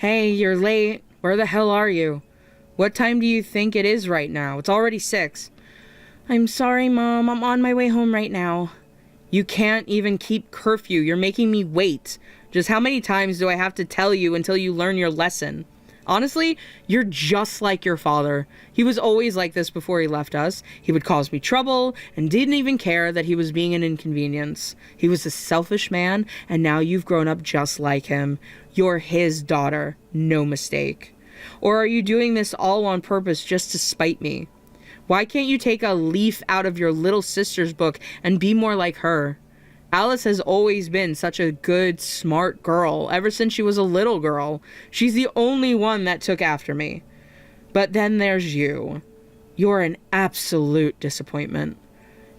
Hey, you're late. Where the hell are you? What time do you think it is right now? It's already 6. I'm sorry, Mom. I'm on my way home right now. You can't even keep curfew. You're making me wait. Just how many times do I have to tell you until you learn your lesson? Honestly, you're just like your father. He was always like this before he left us. He would cause me trouble and didn't even care that he was being an inconvenience. He was a selfish man, and now you've grown up just like him. You're his daughter, no mistake. Or are you doing this all on purpose just to spite me? Why can't you take a leaf out of your little sister's book and be more like her? Alice has always been such a good, smart girl ever since she was a little girl. She's the only one that took after me. But then there's you. You're an absolute disappointment.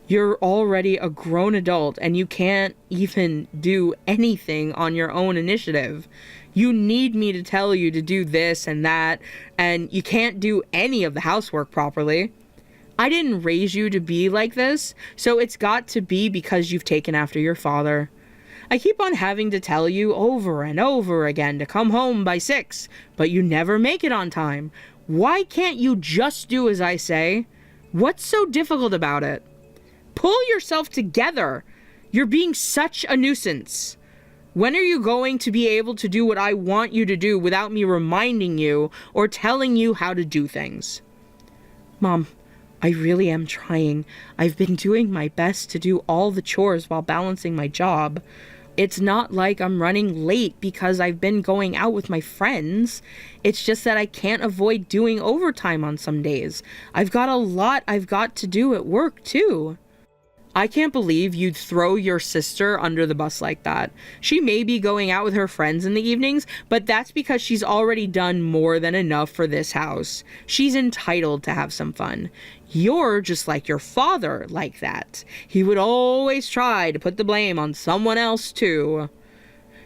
You're already a grown adult and you can't even do anything on your own initiative. You need me to tell you to do this and that, and you can't do any of the housework properly. I didn't raise you to be like this, so it's got to be because you've taken after your father. I keep on having to tell you over and over again to come home by 6, but you never make it on time. Why can't you just do as I say? What's so difficult about it? Pull yourself together. You're being such a nuisance. When are you going to be able to do what I want you to do without me reminding you or telling you how to do things? Mom, I really am trying. I've been doing my best to do all the chores while balancing my job. It's not like I'm running late because I've been going out with my friends. It's just that I can't avoid doing overtime on some days. I've got a lot I've got to do at work too. I can't believe you'd throw your sister under the bus like that. She may be going out with her friends in the evenings, but that's because she's already done more than enough for this house. She's entitled to have some fun. You're just like your father like that. He would always try to put the blame on someone else too.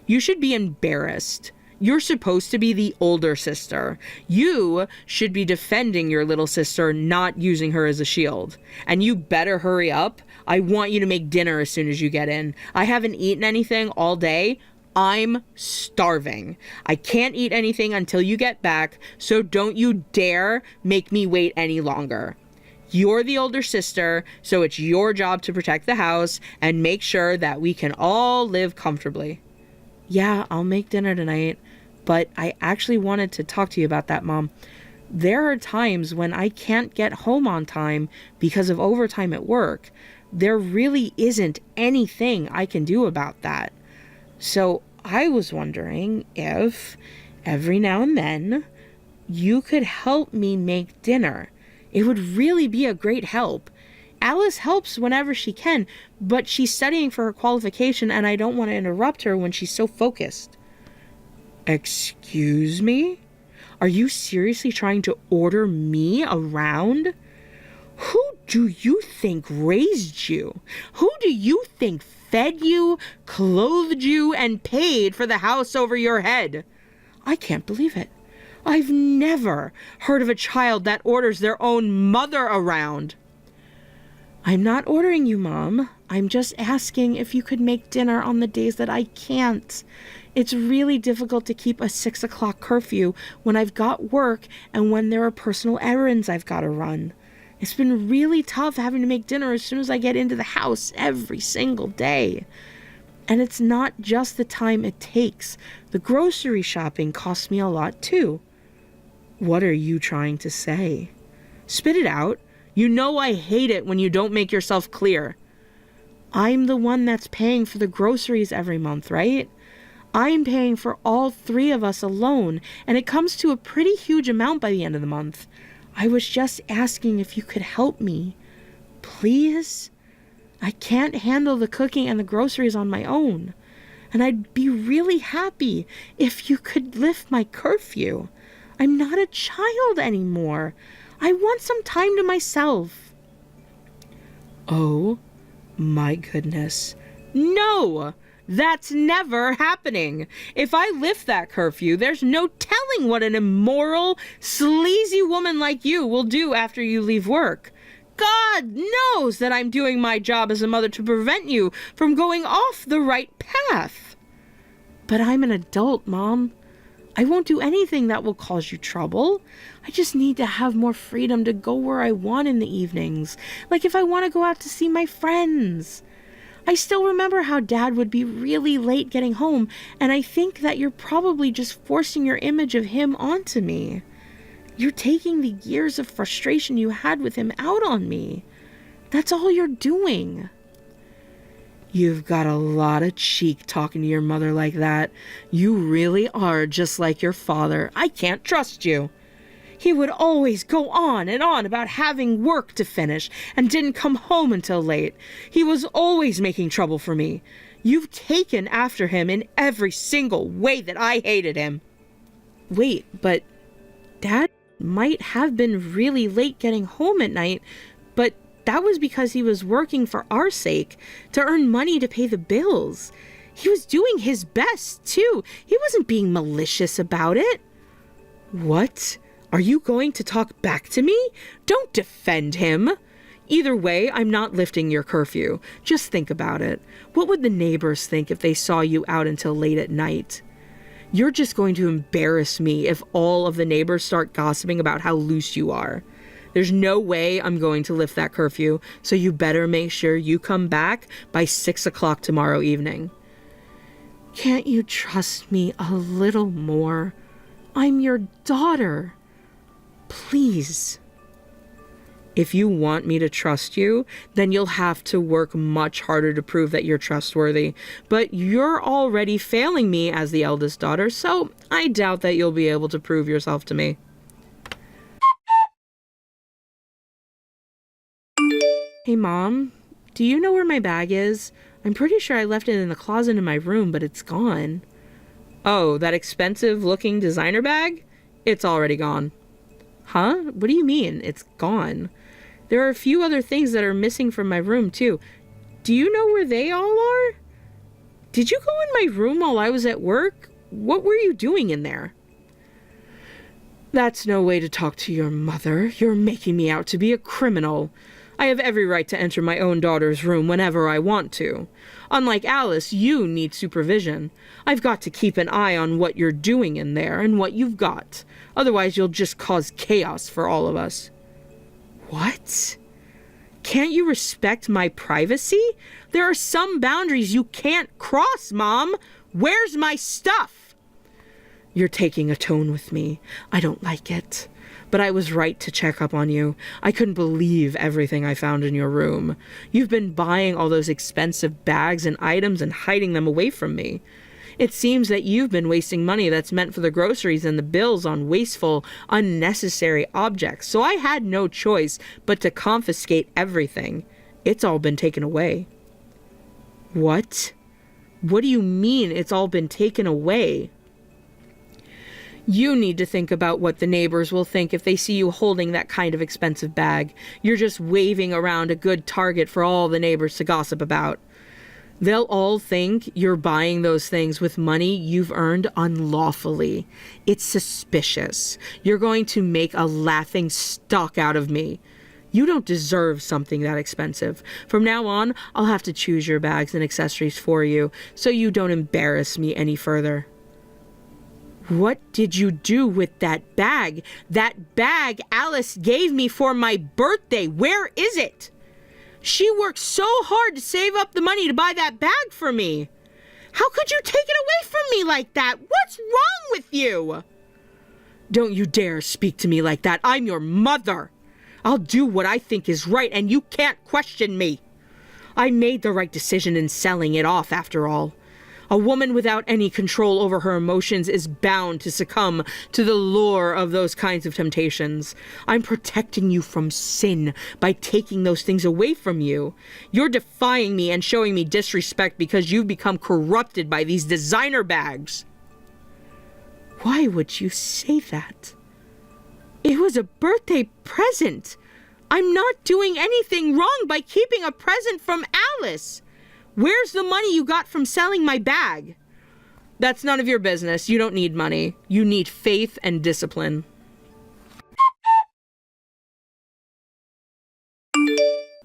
You should be embarrassed. You're supposed to be the older sister. You should be defending your little sister, not using her as a shield. And you better hurry up. I want you to make dinner as soon as you get in. I haven't eaten anything all day. I'm starving. I can't eat anything until you get back, so don't you dare make me wait any longer. You're the older sister, so it's your job to protect the house and make sure that we can all live comfortably. Yeah, I'll make dinner tonight, but I actually wanted to talk to you about that, Mom. There are times when I can't get home on time because of overtime at work. There really isn't anything I can do about that. So I was wondering if every now and then you could help me make dinner. It would really be a great help. Alice helps whenever she can, but she's studying for her qualification and I don't want to interrupt her when she's so focused. Excuse me? Are you seriously trying to order me around? Who do you think raised you? Who do you think fed you, clothed you, and paid for the house over your head? I can't believe it. I've never heard of a child that orders their own mother around. I'm not ordering you, Mom. I'm just asking if you could make dinner on the days that I can't. It's really difficult to keep a 6 o'clock curfew when I've got work and when there are personal errands I've got to run. It's been really tough having to make dinner as soon as I get into the house every single day. And it's not just the time it takes. The grocery shopping costs me a lot too. What are you trying to say? Spit it out. You know I hate it when you don't make yourself clear. I'm the one that's paying for the groceries every month, right? I'm paying for all 3 of us alone, and it comes to a pretty huge amount by the end of the month. I was just asking if you could help me. Please? I can't handle the cooking and the groceries on my own. And I'd be really happy if you could lift my curfew. I'm not a child anymore. I want some time to myself. Oh, my goodness. No! That's never happening. If I lift that curfew, there's no telling what an immoral, sleazy woman like you will do after you leave work. God knows that I'm doing my job as a mother to prevent you from going off the right path. But I'm an adult, Mom. I won't do anything that will cause you trouble. I just need to have more freedom to go where I want in the evenings, like if I want to go out to see my friends. I still remember how Dad would be really late getting home, and I think that you're probably just forcing your image of him onto me. You're taking the years of frustration you had with him out on me. That's all you're doing. You've got a lot of cheek talking to your mother like that. You really are just like your father. I can't trust you. He would always go on and on about having work to finish and didn't come home until late. He was always making trouble for me. You've taken after him in every single way that I hated him. Wait, but Dad might have been really late getting home at night, but that was because he was working for our sake, to earn money to pay the bills. He was doing his best, too. He wasn't being malicious about it. What? Are you going to talk back to me? Don't defend him. Either way, I'm not lifting your curfew. Just think about it. What would the neighbors think if they saw you out until late at night? You're just going to embarrass me if all of the neighbors start gossiping about how loose you are. There's no way I'm going to lift that curfew, so you better make sure you come back by 6 o'clock tomorrow evening. Can't you trust me a little more? I'm your daughter. Please. If you want me to trust you, then you'll have to work much harder to prove that you're trustworthy. But you're already failing me as the eldest daughter, so I doubt that you'll be able to prove yourself to me. Hey, Mom, do you know where my bag is? I'm pretty sure I left it in the closet in my room, but it's gone. Oh, that expensive-looking designer bag? It's already gone. Huh? What do you mean, it's gone? There are a few other things that are missing from my room, too. Do you know where they all are? Did you go in my room while I was at work? What were you doing in there? That's no way to talk to your mother. You're making me out to be a criminal. I have every right to enter my own daughter's room whenever I want to. Unlike Alice, you need supervision. I've got to keep an eye on what you're doing in there and what you've got. Otherwise, you'll just cause chaos for all of us. What? Can't you respect my privacy? There are some boundaries you can't cross, Mom. Where's my stuff? You're taking a tone with me. I don't like it. But I was right to check up on you. I couldn't believe everything I found in your room. You've been buying all those expensive bags and items and hiding them away from me. It seems that you've been wasting money that's meant for the groceries and the bills on wasteful, unnecessary objects. So I had no choice but to confiscate everything. It's all been taken away. What? What do you mean it's all been taken away? You need to think about what the neighbors will think if they see you holding that kind of expensive bag. You're just waving around a good target for all the neighbors to gossip about. They'll all think you're buying those things with money you've earned unlawfully. It's suspicious. You're going to make a laughing stock out of me. You don't deserve something that expensive. From now on, I'll have to choose your bags and accessories for you, so you don't embarrass me any further. What did you do with that bag? That bag Alice gave me for my birthday. Where is it? She worked so hard to save up the money to buy that bag for me. How could you take it away from me like that? What's wrong with you? Don't you dare speak to me like that. I'm your mother. I'll do what I think is right, and you can't question me. I made the right decision in selling it off, after all. A woman without any control over her emotions is bound to succumb to the lure of those kinds of temptations. I'm protecting you from sin by taking those things away from you. You're defying me and showing me disrespect because you've become corrupted by these designer bags. Why would you say that? It was a birthday present. I'm not doing anything wrong by keeping a present from Alice. Where's the money you got from selling my bag? That's none of your business. You don't need money. You need faith and discipline.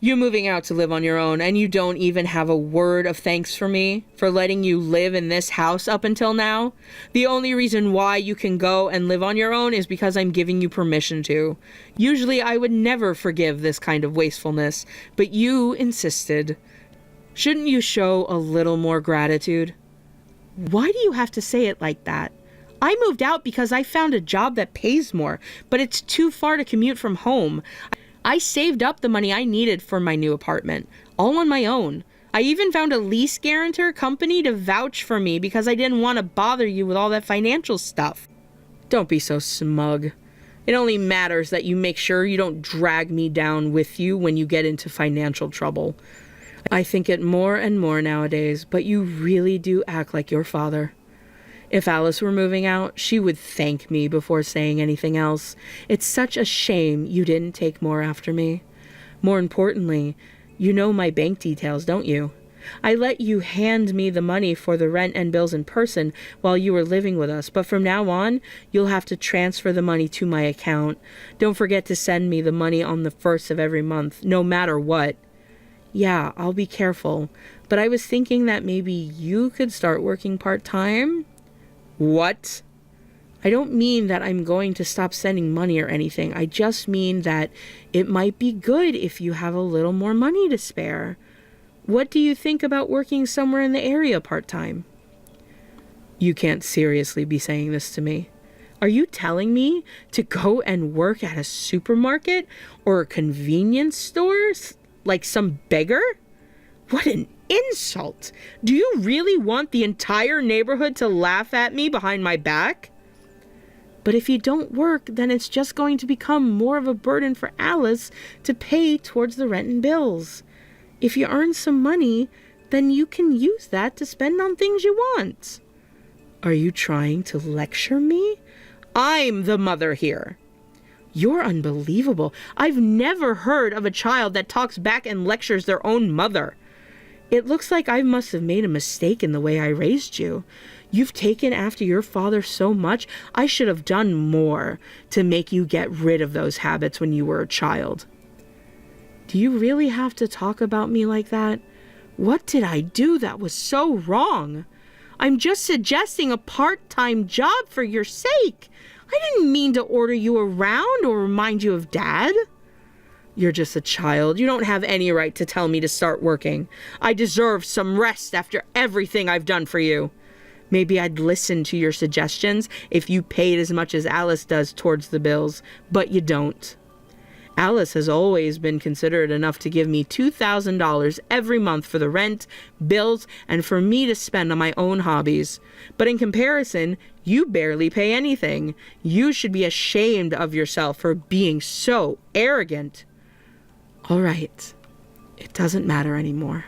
You moving out to live on your own, and you don't even have a word of thanks for me for letting you live in this house up until now. The only reason why you can go and live on your own is because I'm giving you permission to. Usually I would never forgive this kind of wastefulness, but you insisted. Shouldn't you show a little more gratitude? Why do you have to say it like that? I moved out because I found a job that pays more, but it's too far to commute from home. I saved up the money I needed for my new apartment, all on my own. I even found a lease guarantor company to vouch for me because I didn't want to bother you with all that financial stuff. Don't be so smug. It only matters that you make sure you don't drag me down with you when you get into financial trouble. I think it more and more nowadays, but you really do act like your father. If Alice were moving out, she would thank me before saying anything else. It's such a shame you didn't take more after me. More importantly, you know my bank details, don't you? I let you hand me the money for the rent and bills in person while you were living with us, but from now on, you'll have to transfer the money to my account. Don't forget to send me the money on the 1st of every month, no matter what. Yeah, I'll be careful, but I was thinking that maybe you could start working part-time. What? I don't mean that I'm going to stop sending money or anything. I just mean that it might be good if you have a little more money to spare. What do you think about working somewhere in the area part-time? You can't seriously be saying this to me. Are you telling me to go and work at a supermarket or a convenience store like some beggar? What an insult! Do you really want the entire neighborhood to laugh at me behind my back? But if you don't work, then it's just going to become more of a burden for Alice to pay towards the rent and bills. If you earn some money, then you can use that to spend on things you want. Are you trying to lecture me? I'm the mother here. You're unbelievable. I've never heard of a child that talks back and lectures their own mother. It looks like I must have made a mistake in the way I raised you. You've taken after your father so much, I should have done more to make you get rid of those habits when you were a child. Do you really have to talk about me like that? What did I do that was so wrong? I'm just suggesting a part-time job for your sake. I didn't mean to order you around or remind you of Dad. You're just a child. You don't have any right to tell me to start working. I deserve some rest after everything I've done for you. Maybe I'd listen to your suggestions if you paid as much as Alice does towards the bills, but you don't. Alice has always been considerate enough to give me $2,000 every month for the rent, bills, and for me to spend on my own hobbies. But in comparison, you barely pay anything. You should be ashamed of yourself for being so arrogant. All right. It doesn't matter anymore.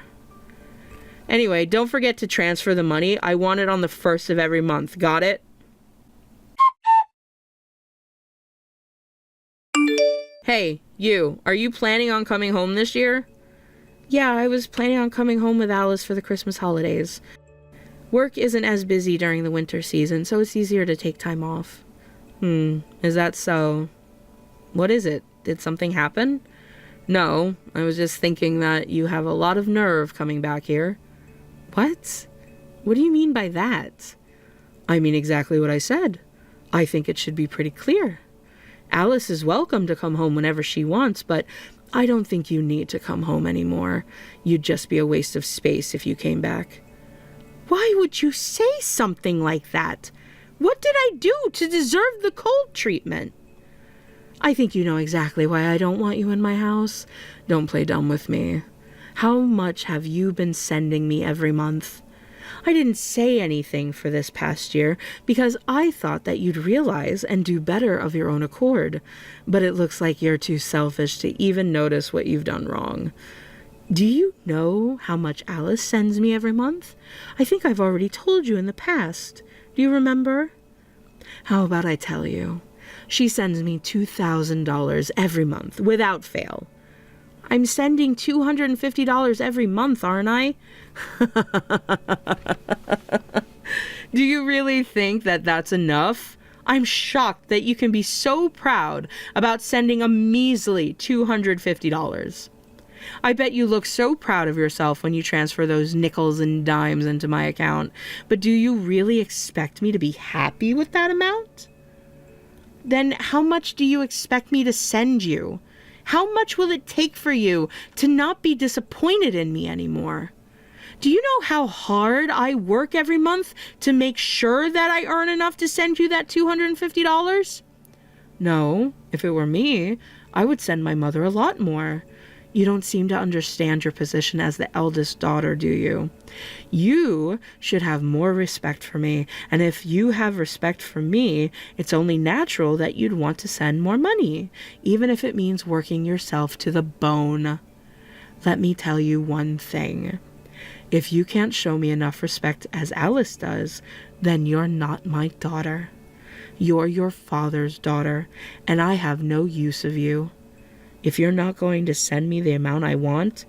Anyway, don't forget to transfer the money. I want it on the 1st of every month. Got it? Hey, you. Are you planning on coming home this year? Yeah, I was planning on coming home with Alice for the Christmas holidays. Work isn't as busy during the winter season, so it's easier to take time off. Is that so? What is it? Did something happen? No, I was just thinking that you have a lot of nerve coming back here. What? What do you mean by that? I mean exactly what I said. I think it should be pretty clear. Alice is welcome to come home whenever she wants, but I don't think you need to come home anymore. You'd just be a waste of space if you came back. Why would you say something like that? What did I do to deserve the cold treatment? I think you know exactly why I don't want you in my house. Don't play dumb with me. How much have you been sending me every month? I didn't say anything for this past year because I thought that you'd realize and do better of your own accord. But it looks like you're too selfish to even notice what you've done wrong. Do you know how much Alice sends me every month? I think I've already told you in the past. Do you remember? How about I tell you? She sends me $2,000 every month, without fail. I'm sending $250 every month, aren't I? Do you really think that that's enough? I'm shocked that you can be so proud about sending a measly $250. I bet you look so proud of yourself when you transfer those nickels and dimes into my account. But do you really expect me to be happy with that amount? Then how much do you expect me to send you? How much will it take for you to not be disappointed in me anymore? Do you know how hard I work every month to make sure that I earn enough to send you that $250? No, if it were me, I would send my mother a lot more. You don't seem to understand your position as the eldest daughter, do you? You should have more respect for me, and if you have respect for me, it's only natural that you'd want to send more money, even if it means working yourself to the bone. Let me tell you one thing. If you can't show me enough respect as Alice does, then you're not my daughter. You're your father's daughter, and I have no use of you. If you're not going to send me the amount I want,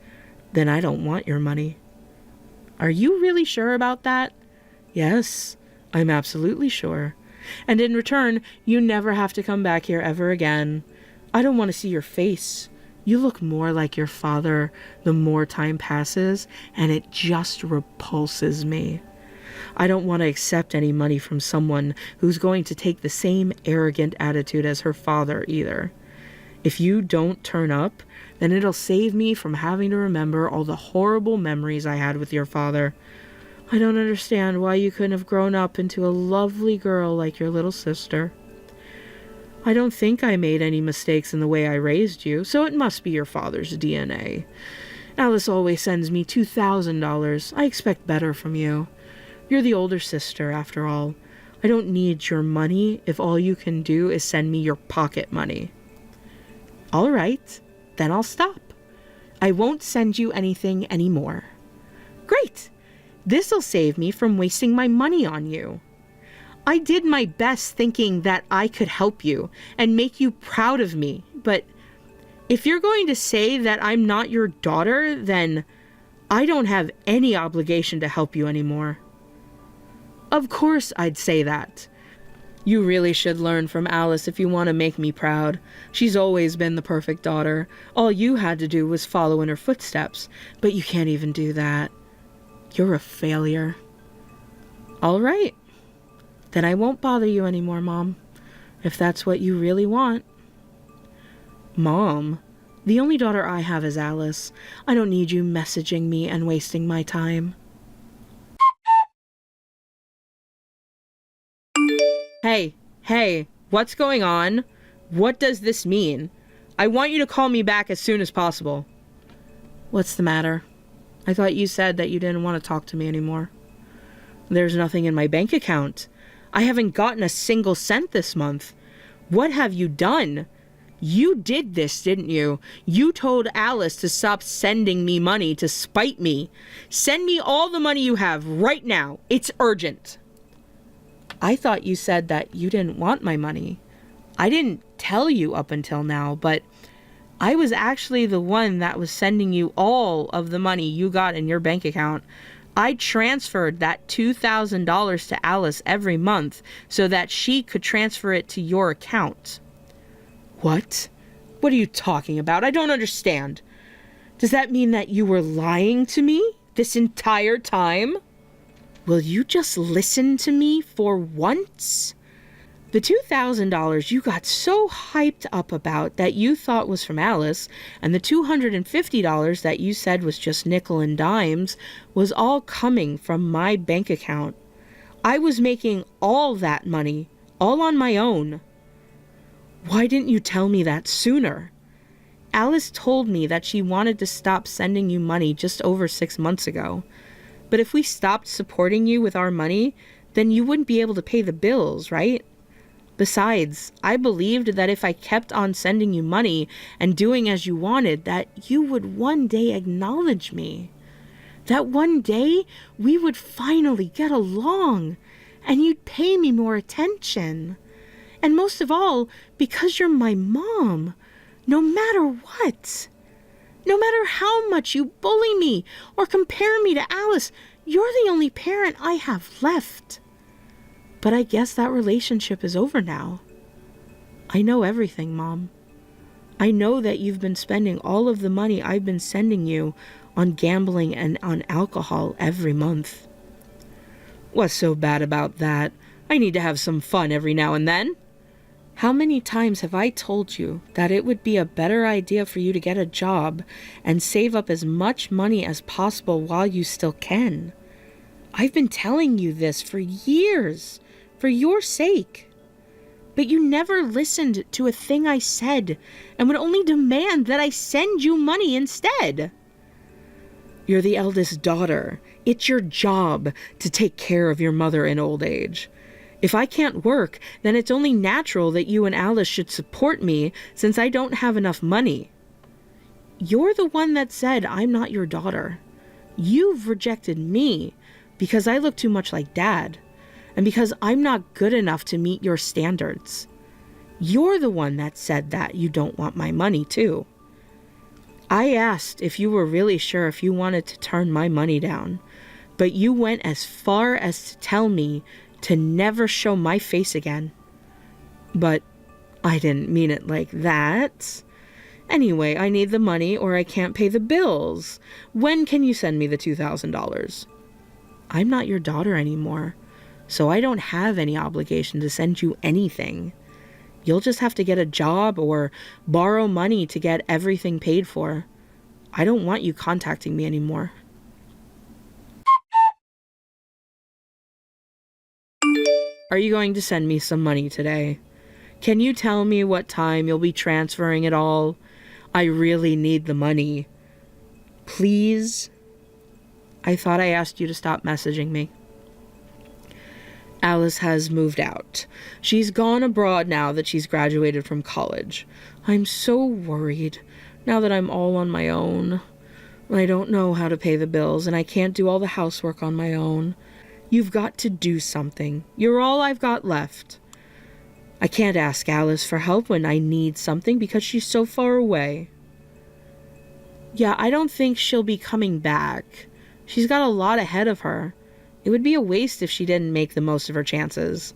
then I don't want your money. Are you really sure about that? Yes, I'm absolutely sure. And in return, you never have to come back here ever again. I don't want to see your face. You look more like your father the more time passes, and it just repulses me. I don't want to accept any money from someone who's going to take the same arrogant attitude as her father either. If you don't turn up, then it'll save me from having to remember all the horrible memories I had with your father. I don't understand why you couldn't have grown up into a lovely girl like your little sister. I don't think I made any mistakes in the way I raised you, so it must be your father's DNA. Alice always sends me $2,000. I expect better from you. You're the older sister, after all. I don't need your money if all you can do is send me your pocket money. All right, then I'll stop. I won't send you anything anymore. Great. This'll save me from wasting my money on you. I did my best thinking that I could help you and make you proud of me, but if you're going to say that I'm not your daughter, then I don't have any obligation to help you anymore. Of course I'd say that. You really should learn from Alice if you want to make me proud. She's always been the perfect daughter. All you had to do was follow in her footsteps, but you can't even do that. You're a failure. All right. Then I won't bother you anymore, Mom, if that's what you really want. Mom, the only daughter I have is Alice. I don't need you messaging me and wasting my time. Hey, what's going on? What does this mean? I want you to call me back as soon as possible. What's the matter? I thought you said that you didn't want to talk to me anymore. There's nothing in my bank account. I haven't gotten a single cent this month. What have you done? You did this, didn't you? You told Alice to stop sending me money to spite me. Send me all the money you have right now. It's urgent. I thought you said that you didn't want my money. I didn't tell you up until now, but I was actually the one that was sending you all of the money you got in your bank account. I transferred that $2,000 to Alice every month so that she could transfer it to your account. What? What are you talking about? I don't understand. Does that mean that you were lying to me this entire time? Will you just listen to me for once? The $2,000 you got so hyped up about that you thought was from Alice, and the $250 that you said was just nickel and dimes, was all coming from my bank account. I was making all that money, all on my own. Why didn't you tell me that sooner? Alice told me that she wanted to stop sending you money just over 6 months ago. But if we stopped supporting you with our money, then you wouldn't be able to pay the bills, right? Besides, I believed that if I kept on sending you money and doing as you wanted, that you would one day acknowledge me. That one day we would finally get along and you'd pay me more attention. And most of all, because you're my mom, no matter what. No matter how much you bully me or compare me to Alice, you're the only parent I have left. But I guess that relationship is over now. I know everything, Mom. I know that you've been spending all of the money I've been sending you on gambling and on alcohol every month. What's so bad about that? I need to have some fun every now and then. How many times have I told you that it would be a better idea for you to get a job and save up as much money as possible while you still can? I've been telling you this for years, for your sake. But you never listened to a thing I said and would only demand that I send you money instead. You're the eldest daughter. It's your job to take care of your mother in old age. If I can't work, then it's only natural that you and Alice should support me since I don't have enough money. You're the one that said I'm not your daughter. You've rejected me because I look too much like Dad, and because I'm not good enough to meet your standards. You're the one that said that you don't want my money, too. I asked if you were really sure if you wanted to turn my money down, but you went as far as to tell me to never show my face again. But I didn't mean it like that. Anyway, I need the money or I can't pay the bills. When can you send me the $2,000? I'm not your daughter anymore, so I don't have any obligation to send you anything. You'll just have to get a job or borrow money to get everything paid for. I don't want you contacting me anymore. Are you going to send me some money today? Can you tell me what time you'll be transferring it all? I really need the money. Please? I thought I asked you to stop messaging me. Alice has moved out. She's gone abroad now that she's graduated from college. I'm so worried now that I'm all on my own. I don't know how to pay the bills and I can't do all the housework on my own. You've got to do something. You're all I've got left. I can't ask Alice for help when I need something because she's so far away. Yeah, I don't think she'll be coming back. She's got a lot ahead of her. It would be a waste if she didn't make the most of her chances.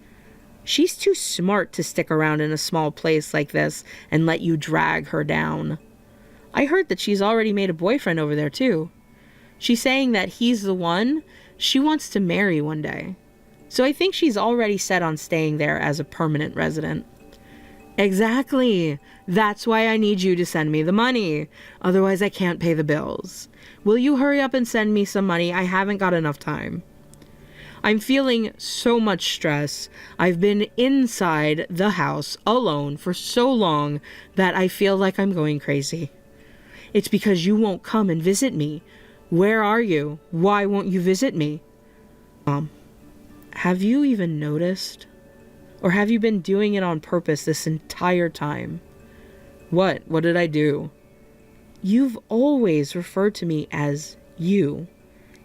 She's too smart to stick around in a small place like this and let you drag her down. I heard that she's already made a boyfriend over there too. She's saying that he's the one she wants to marry one day. So I think she's already set on staying there as a permanent resident. Exactly. That's why I need you to send me the money. Otherwise I can't pay the bills. Will you hurry up and send me some money? I haven't got enough time. I'm feeling so much stress. I've been inside the house alone for so long that I feel like I'm going crazy. It's because you won't come and visit me. Where are you? Why won't you visit me? Mom, have you even noticed? Or have you been doing it on purpose this entire time? What? What did I do? You've always referred to me as you.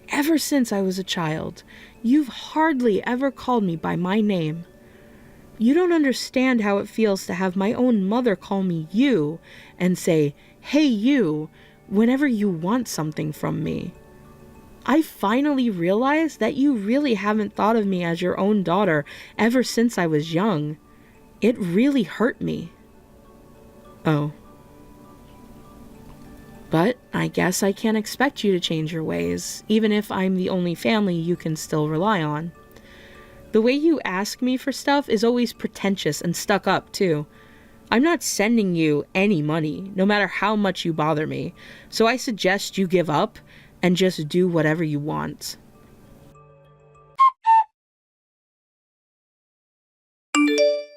Ever since I was a child, you've hardly ever called me by my name. You don't understand how it feels to have my own mother call me you and say, "Hey, you," whenever you want something from me. I finally realized that you really haven't thought of me as your own daughter ever since I was young. It really hurt me. Oh. But I guess I can't expect you to change your ways, even if I'm the only family you can still rely on. The way you ask me for stuff is always pretentious and stuck up, too. I'm not sending you any money, no matter how much you bother me, so I suggest you give up and just do whatever you want.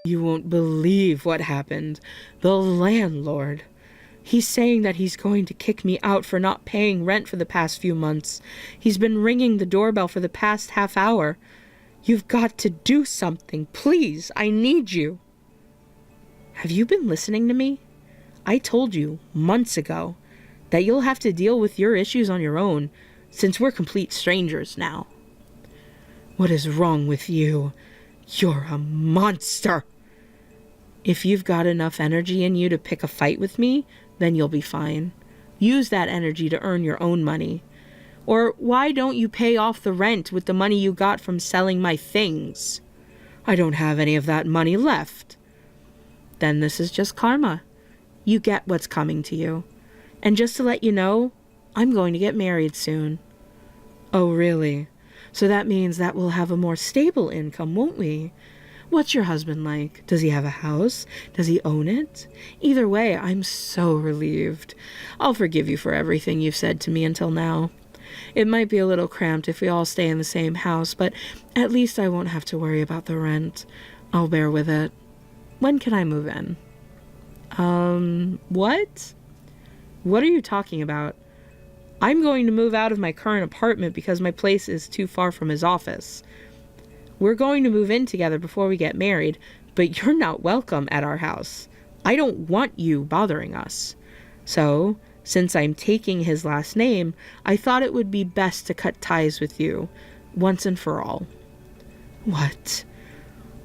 You won't believe what happened. The landlord. He's saying that he's going to kick me out for not paying rent for the past few months. He's been ringing the doorbell for the past half hour. You've got to do something. Please, I need you. Have you been listening to me? I told you months ago that you'll have to deal with your issues on your own, since we're complete strangers now. What is wrong with you? You're a monster. If you've got enough energy in you to pick a fight with me, then you'll be fine. Use that energy to earn your own money. Or why don't you pay off the rent with the money you got from selling my things? I don't have any of that money left. Then this is just karma. you get what's coming to you. And just to let you know, I'm going to get married soon. Oh, really? So that means that we'll have a more stable income, won't we? What's your husband like? Does he have a house? Does he own it? Either way, I'm so relieved. I'll forgive you for everything you've said to me until now. It might be a little cramped if we all stay in the same house, but at least I won't have to worry about the rent. I'll bear with it. When can I move in? What? What are you talking about? I'm going to move out of my current apartment because my place is too far from his office. We're going to move in together before we get married, but you're not welcome at our house. I don't want you bothering us. So, since I'm taking his last name, I thought it would be best to cut ties with you, once and for all. What?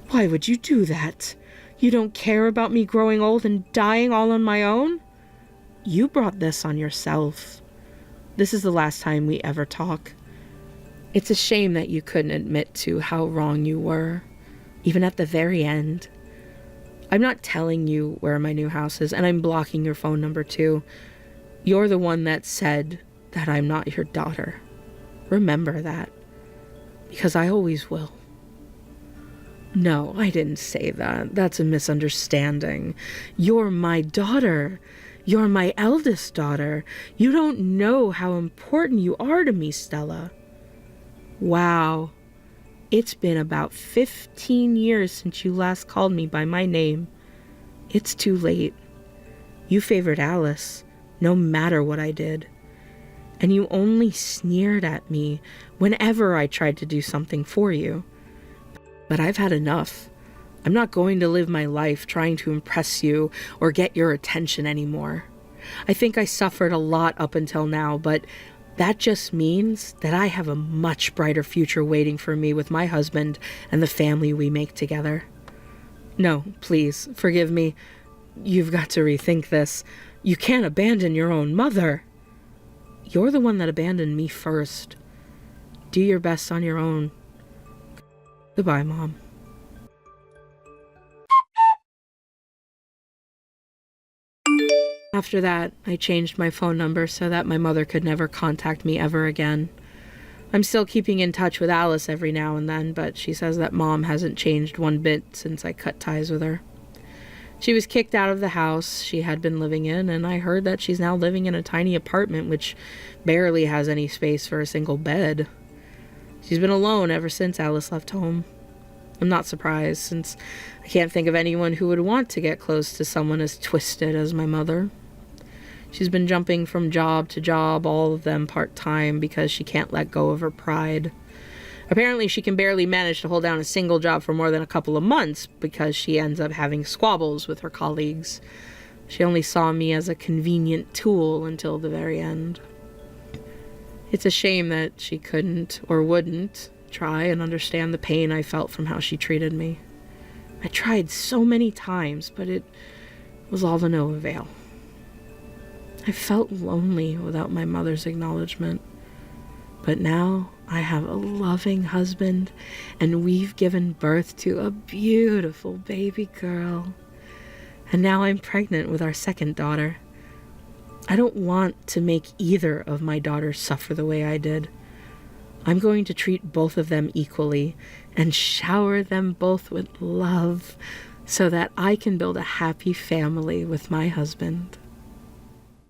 Why would you do that? You don't care about me growing old and dying all on my own? You brought this on yourself. This is the last time we ever talk. It's a shame that you couldn't admit to how wrong you were, even at the very end. I'm not telling you where my new house is, and I'm blocking your phone number too. You're the one that said that I'm not your daughter. Remember that, because I always will. No, I didn't say that. That's a misunderstanding. You're my daughter. You're my eldest daughter. You don't know how important you are to me, Stella. Wow. It's been about 15 years since you last called me by my name. It's too late. You favored Alice, no matter what I did. And you only sneered at me whenever I tried to do something for you. But I've had enough. I'm not going to live my life trying to impress you or get your attention anymore. I think I suffered a lot up until now, but that just means that I have a much brighter future waiting for me with my husband and the family we make together. No, please, forgive me. You've got to rethink this. You can't abandon your own mother. You're the one that abandoned me first. Do your best on your own. Goodbye, Mom. After that, I changed my phone number so that my mother could never contact me ever again. I'm still keeping in touch with Alice every now and then, but she says that Mom hasn't changed one bit since I cut ties with her. She was kicked out of the house she had been living in, and I heard that she's now living in a tiny apartment which barely has any space for a single bed. She's been alone ever since Alice left home. I'm not surprised, since I can't think of anyone who would want to get close to someone as twisted as my mother. She's been jumping from job to job, all of them part-time, because she can't let go of her pride. Apparently, she can barely manage to hold down a single job for more than a couple of months because she ends up having squabbles with her colleagues. She only saw me as a convenient tool until the very end. It's a shame that she couldn't or wouldn't try and understand the pain I felt from how she treated me. I tried so many times, but it was all to no avail. I felt lonely without my mother's acknowledgement. But now I have a loving husband, and we've given birth to a beautiful baby girl. And now I'm pregnant with our second daughter. I don't want to make either of my daughters suffer the way I did. I'm going to treat both of them equally and shower them both with love so that I can build a happy family with my husband.